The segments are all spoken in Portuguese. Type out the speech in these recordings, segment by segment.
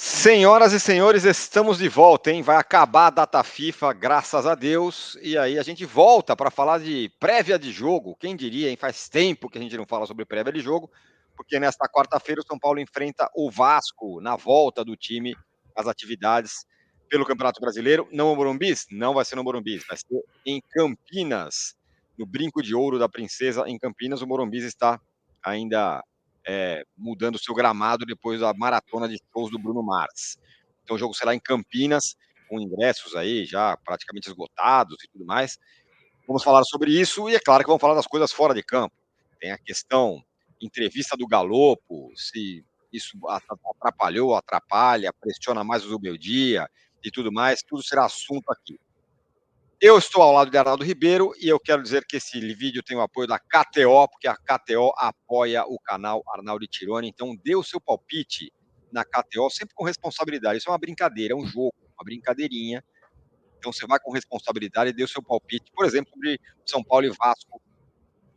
Senhoras e senhores, estamos de volta, hein? Vai acabar a data FIFA, graças a Deus. E aí a gente volta para falar de prévia de jogo. Quem diria, hein? Faz tempo que a gente não fala sobre prévia de jogo, porque nesta quarta-feira o São Paulo enfrenta o Vasco na volta do time às atividades pelo Campeonato Brasileiro. Não no Morumbi? Não vai ser no Morumbi, vai ser em Campinas, no Brinco de Ouro da Princesa, em Campinas. O Morumbi está ainda mudando o seu gramado depois da maratona de shows do Bruno Mars. Então o jogo será em Campinas, com ingressos aí já praticamente esgotados e tudo mais. Vamos falar sobre isso e é claro que vamos falar das coisas fora de campo. Tem a questão entrevista do Galopo, se isso atrapalhou, atrapalha, pressiona mais o Zubeldia e tudo mais, tudo será assunto aqui. Eu estou ao lado de Arnaldo Ribeiro e eu quero dizer que esse vídeo tem o apoio da KTO, porque a KTO apoia o canal Arnaldo Tironi. Então, dê o seu palpite na KTO, sempre com responsabilidade. Isso é uma brincadeira, é um jogo, uma brincadeirinha. Então, você vai com responsabilidade e dê o seu palpite, por exemplo, sobre São Paulo e Vasco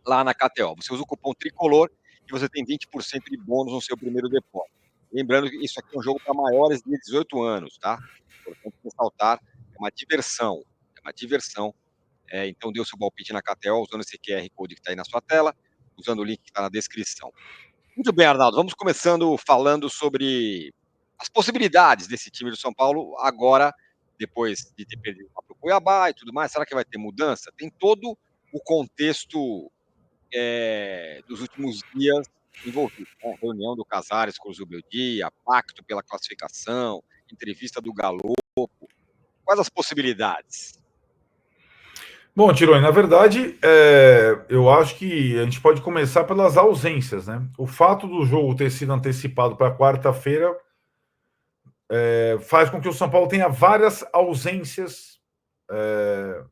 lá na KTO. Você usa o cupom TRICOLOR e você tem 20% de bônus no seu primeiro depósito. Lembrando que isso aqui é um jogo para maiores de 18 anos, tá? Importante ressaltar, é uma diversão. É uma diversão. Então, dê o seu palpite na KTO usando esse QR Code que está aí na sua tela, usando o link que está na descrição. Muito bem, Arnaldo, vamos começando falando sobre as possibilidades desse time do São Paulo agora, depois de ter perdido para o Cuiabá e tudo mais. Será que vai ter mudança? Tem todo o contexto dos últimos dias envolvido, né? Reunião do Casares com o Zubeldia, pacto pela classificação, entrevista do Galo. Quais as possibilidades? Bom, Tironi, na verdade, eu acho que a gente pode começar pelas ausências, né? O fato do jogo ter sido antecipado para quarta-feira faz com que o São Paulo tenha várias ausências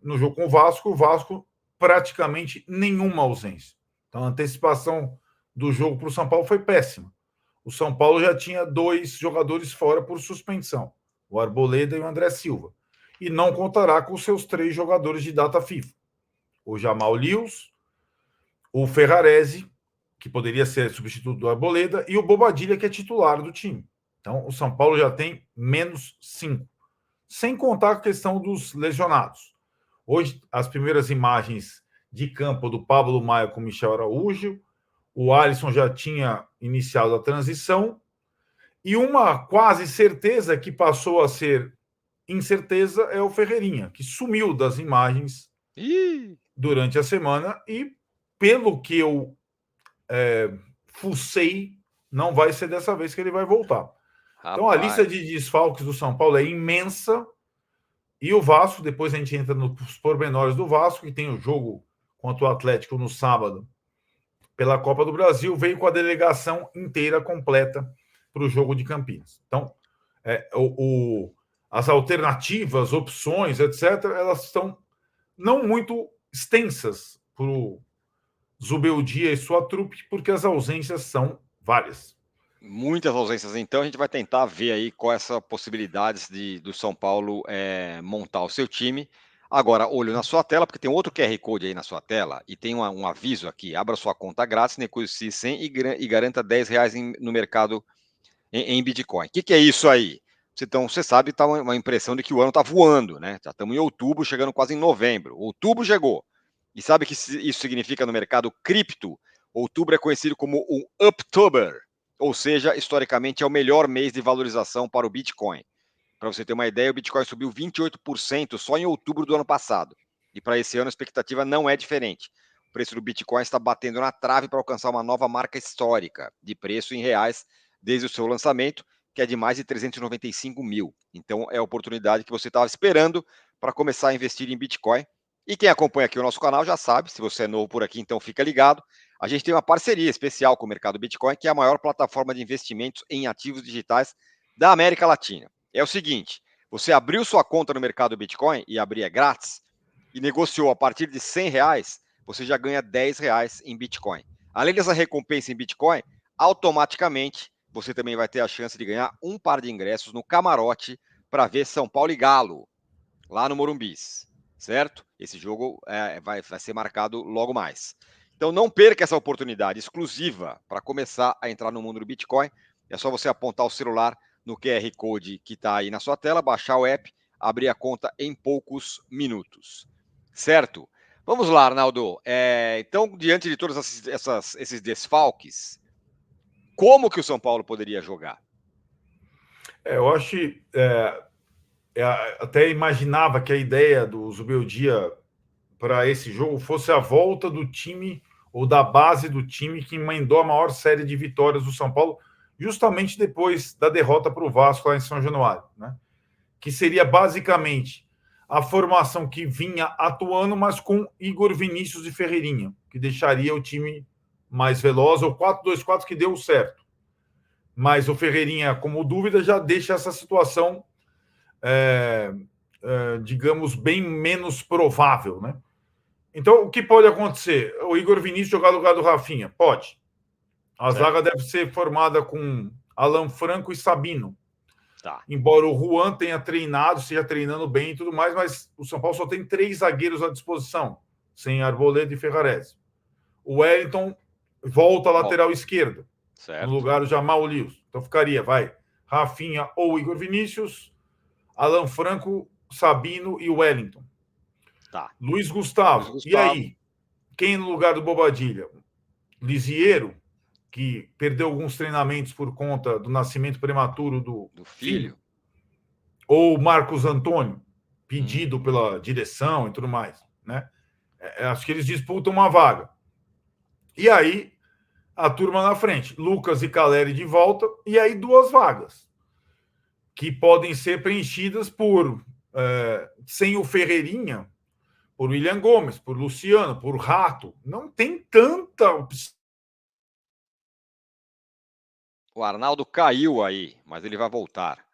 no jogo com o Vasco praticamente nenhuma ausência. Então, a antecipação do jogo para o São Paulo foi péssima. O São Paulo já tinha dois jogadores fora por suspensão, o Arboleda e o André Silva, e não contará com seus três jogadores de data FIFA. O Jamal Lewis, o Ferrarese, que poderia ser substituto do Arboleda, e o Bobadilha, que é titular do time. Então, o São Paulo já tem menos 5. Sem contar a questão dos lesionados. Hoje, as primeiras imagens de campo do Pablo Maia com o Michel Araújo, o Alisson já tinha iniciado a transição, e uma quase certeza que passou a ser incerteza é o Ferreirinha, que sumiu das imagens durante a semana e, pelo que eu fucei, não vai ser dessa vez que ele vai voltar. Rapaz. Então a lista de desfalques do São Paulo é imensa e o Vasco, depois a gente entra nos pormenores do Vasco, que tem o jogo contra o Atlético no sábado pela Copa do Brasil, veio com a delegação inteira completa para o jogo de Campinas. Então, as alternativas, opções, etc., elas estão não muito extensas para o Zubeldia e sua trupe, porque as ausências são várias. Muitas ausências, então a gente vai tentar ver aí qual é essa possibilidade do São Paulo montar o seu time. Agora, olho na sua tela, porque tem outro QR Code aí na sua tela e tem um aviso aqui: abra sua conta grátis, negocie 100 e garanta R$ 10 no mercado em Bitcoin. O que é isso aí? Então, você sabe, está uma impressão de que o ano está voando, né? Já estamos em outubro, chegando quase em novembro. Outubro chegou. E sabe o que isso significa no mercado cripto? Outubro é conhecido como um Uptober, ou seja, historicamente é o melhor mês de valorização para o Bitcoin. Para você ter uma ideia, o Bitcoin subiu 28% só em outubro do ano passado. E para esse ano a expectativa não é diferente. O preço do Bitcoin está batendo na trave para alcançar uma nova marca histórica de preço em reais desde o seu lançamento, que é de mais de 395 mil. Então é a oportunidade que você estava esperando para começar a investir em Bitcoin. E quem acompanha aqui o nosso canal já sabe, se você é novo por aqui, então fica ligado. A gente tem uma parceria especial com o Mercado Bitcoin, que é a maior plataforma de investimentos em ativos digitais da América Latina. É o seguinte, você abriu sua conta no mercado Bitcoin, e abrir é grátis, e negociou a partir de R$ 100, você já ganha R$ 10 em Bitcoin. Além dessa recompensa em Bitcoin, automaticamente você também vai ter a chance de ganhar um par de ingressos no camarote para ver São Paulo e Galo, lá no Morumbis, certo? Esse jogo vai ser marcado logo mais. Então não perca essa oportunidade exclusiva para começar a entrar no mundo do Bitcoin. É só você apontar o celular no QR Code que está aí na sua tela, baixar o app, abrir a conta em poucos minutos. Certo? Vamos lá, Arnaldo. Então, diante de todos esses desfalques, como que o São Paulo poderia jogar? Eu acho que até imaginava que a ideia do Zubeldia para esse jogo fosse a volta do time ou da base do time que emendou a maior série de vitórias do São Paulo, justamente depois da derrota para o Vasco lá em São Januário, né? Que seria basicamente a formação que vinha atuando, mas com Igor Vinícius e Ferreirinha, que deixaria o time mais veloz, ou 4-2-4 que deu certo. Mas o Ferreirinha, como dúvida, já deixa essa situação, digamos, bem menos provável, né? Então, o que pode acontecer? O Igor Vinícius jogar no lugar do Rafinha? Pode. A zaga deve ser formada com Alan Franco e Sabino. Tá. Embora o Juan tenha treinado, seja treinando bem e tudo mais, mas o São Paulo só tem 3 zagueiros à disposição, sem Arboleda e Ferrarese. O Wellington volta à lateral esquerda, no lugar do Jamal Lewis. Então ficaria, Rafinha ou Igor Vinícius, Alan Franco, Sabino e Wellington. Tá. Luiz Gustavo. E aí? Quem no lugar do Bobadilha? Lisieiro, que perdeu alguns treinamentos por conta do nascimento prematuro do filho. Ou Marcos Antônio, pedido pela direção e tudo mais, né? Acho que eles disputam uma vaga. E aí, a turma na frente. Lucas e Caleri de volta, e aí 2 vagas, que podem ser preenchidas por, sem o Ferreirinha, por William Gomes, por Luciano, por Rato. Não tem tanta opção. O Arnaldo caiu aí, mas ele vai voltar.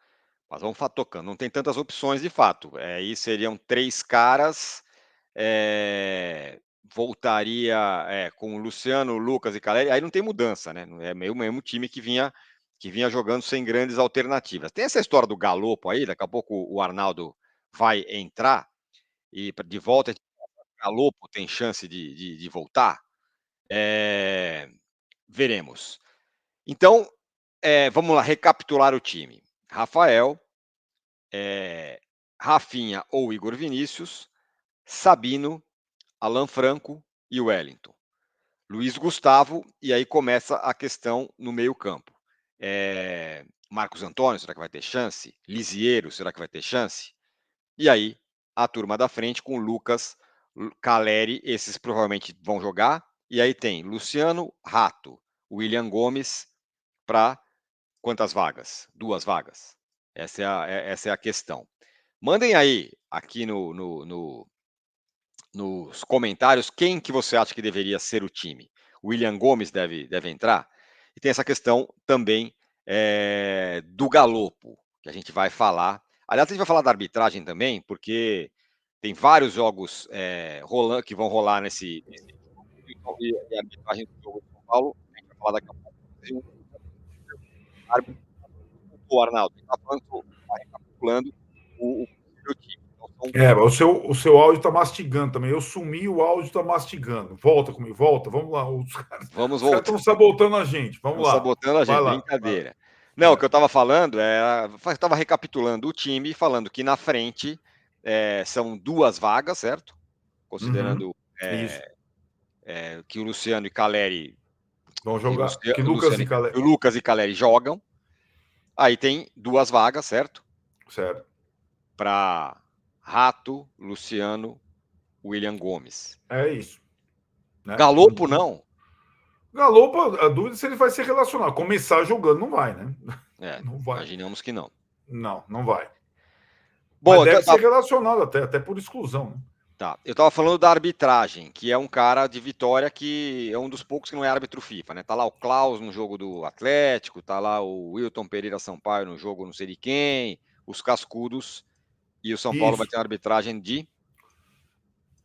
Mas vamos tocando. Não tem tantas opções de fato. Aí seriam 3 caras. Voltaria com o Luciano, Lucas e Caleri. Aí não tem mudança, né? É meio o mesmo time que vinha jogando sem grandes alternativas. Tem essa história do Galopo aí. Daqui a pouco o Arnaldo vai entrar e de volta o Galopo tem chance de voltar. Veremos. Então, vamos lá, recapitular o time. Rafael, Rafinha ou Igor Vinícius, Sabino, Alan Franco e Wellington. Luiz Gustavo, e aí começa a questão no meio-campo. Marcos Antônio, será que vai ter chance? Lisieiro, será que vai ter chance? E aí, a turma da frente com Lucas, Caleri, esses provavelmente vão jogar. E aí tem Luciano, Rato, William Gomes, para quantas vagas? 2 vagas. Essa é a questão. Mandem aí, aqui nos comentários, quem que você acha que deveria ser o time. O William Gomes deve entrar. E tem essa questão também do Galopo, que a gente vai falar. Aliás, a gente vai falar da arbitragem também, porque tem vários jogos que vão rolar nesse jogo, e a arbitragem do jogo de São Paulo, a gente vai falar daqui a pouco. O Arnaldo, está recapitulando o time. Então, o seu áudio está mastigando também. Eu sumi, o áudio está mastigando. Volta comigo, volta. Vamos lá. Os caras estão sabotando a gente. Vamos lá. Sabotando a gente, brincadeira. Não, o que eu estava falando eu estava recapitulando o time, falando que na frente são 2 vagas, certo? Considerando que o Luciano e Caleri vão jogar. Que o Lucas e Caleri jogam. Aí tem 2 vagas, certo? Certo. Para Rato, Luciano, William Gomes. É isso. Né? Galopo não. Galopo, a dúvida é se ele vai ser relacionado. Começar jogando não vai, né? Não vai. Imaginamos que não. Não vai. Bom, mas deve ser relacionado até por exclusão. Né? Tá. Eu estava falando da arbitragem, que é um cara de Vitória que é um dos poucos que não é árbitro FIFA, né? Tá lá o Klaus no jogo do Atlético, tá lá o Wilton Pereira Sampaio no jogo não sei de quem, os cascudos, e o São Paulo vai ter uma arbitragem de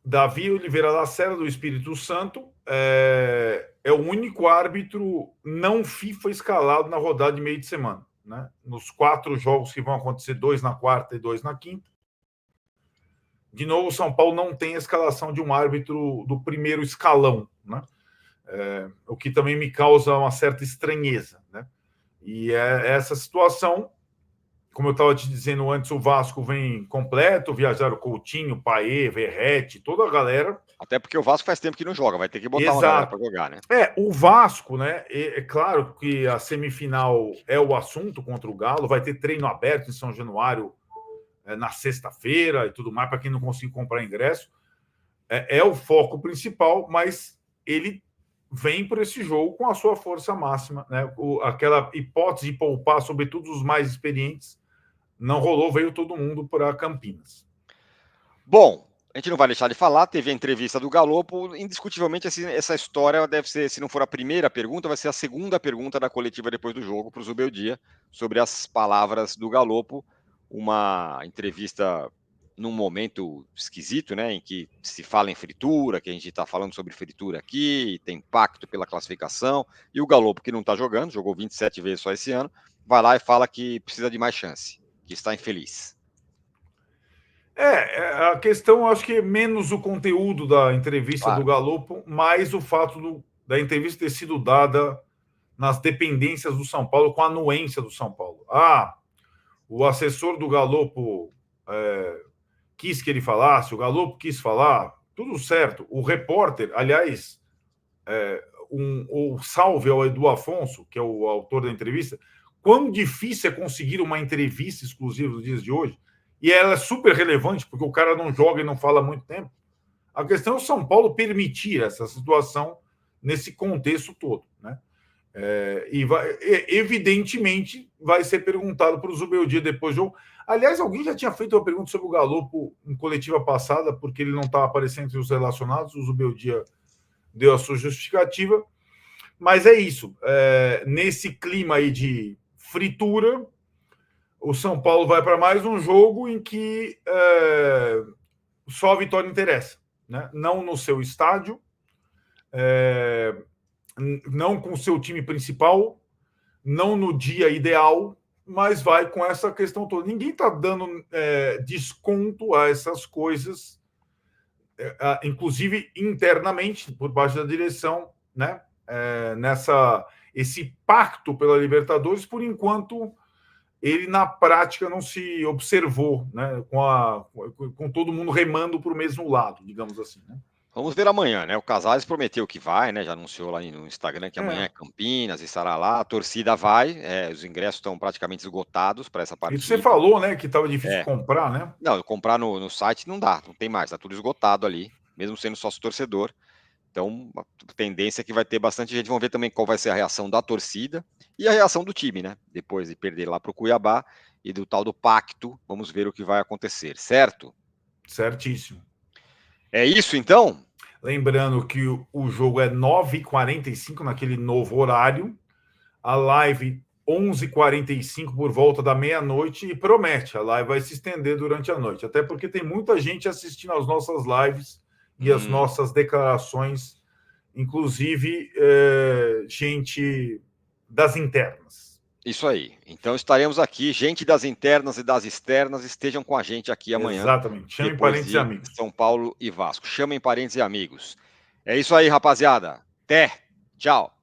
Davi Oliveira Lacerda, do Espírito Santo, é o único árbitro não FIFA escalado na rodada de meio de semana. Né? Nos 4 jogos que vão acontecer, 2 na quarta e 2 na quinta. De novo, o São Paulo não tem a escalação de um árbitro do primeiro escalão, né? O que também me causa uma certa estranheza. Né? E essa situação como eu estava te dizendo antes, o Vasco vem completo, viajaram Coutinho, Paê, Verratti, toda a galera. Até porque o Vasco faz tempo que não joga, vai ter que botar uma galera para Exato. jogar, né? O Vasco, né? É claro que a semifinal é o assunto contra o Galo, vai ter treino aberto em São Januário na sexta-feira e tudo mais, para quem não conseguir comprar ingresso. É o foco principal, mas ele vem por esse jogo com a sua força máxima, né? Aquela hipótese de poupar, sobretudo os mais experientes, não rolou, veio todo mundo para Campinas. Bom, a gente não vai deixar de falar, teve a entrevista do Galopo, indiscutivelmente essa história deve ser, se não for a primeira pergunta, vai ser a segunda pergunta da coletiva depois do jogo para o Zubeldia, sobre as palavras do Galopo, uma entrevista num momento esquisito, né, em que se fala em fritura, que a gente está falando sobre fritura aqui, tem pacto pela classificação, e o Galopo, que não está jogando, jogou 27 vezes só esse ano, vai lá e fala que precisa de mais chance, que está infeliz. A questão, acho que é menos o conteúdo da entrevista do Galopo, mais o fato da entrevista ter sido dada nas dependências do São Paulo, com a anuência do São Paulo. O assessor do Galopo quis que ele falasse, o Galopo quis falar, tudo certo. O repórter, aliás, o salve ao Edu Afonso, que é o autor da entrevista, quão difícil é conseguir uma entrevista exclusiva nos dias de hoje, e ela é super relevante, porque o cara não joga e não fala há muito tempo. A questão é o São Paulo permitir essa situação nesse contexto todo, né? Evidentemente, vai ser perguntado para o Zubeldia depois do jogo. Aliás, alguém já tinha feito uma pergunta sobre o Galopo em coletiva passada, porque ele não estava aparecendo entre os relacionados. O Zubeldia deu a sua justificativa. Mas é isso. Nesse clima aí de fritura, o São Paulo vai para mais um jogo em que só a vitória interessa, né? Não no seu estádio, não com o seu time principal, não no dia ideal, mas vai com essa questão toda. Ninguém está dando desconto a essas coisas, inclusive internamente, por parte da direção, né? Esse pacto pela Libertadores, por enquanto, ele na prática não se observou, né? Com todo mundo remando para o mesmo lado, digamos assim, né? Vamos ver amanhã, né? O Casares prometeu que vai, né? Já anunciou lá no Instagram que amanhã é Campinas, estará lá. A torcida vai, os ingressos estão praticamente esgotados para essa partida. Isso você falou, né? Que estava difícil comprar, né? Não, comprar no site não dá, não tem mais, está tudo esgotado ali, mesmo sendo sócio torcedor. Então, a tendência é que vai ter bastante gente. Vamos ver também qual vai ser a reação da torcida e a reação do time, né? Depois de perder lá para o Cuiabá e do tal do pacto, vamos ver o que vai acontecer, certo? Certíssimo. É isso, então? Lembrando que o jogo é 9h45 naquele novo horário, a live 11h45 por volta da meia-noite, e promete, a live vai se estender durante a noite, até porque tem muita gente assistindo às nossas lives e às nossas declarações, inclusive gente das internas. Isso aí. Então estaremos aqui. Gente das internas e das externas, estejam com a gente aqui amanhã. Exatamente. Chamem parentes e amigos. São Paulo e Vasco. Chamem parentes e amigos. É isso aí, rapaziada. Até. Tchau.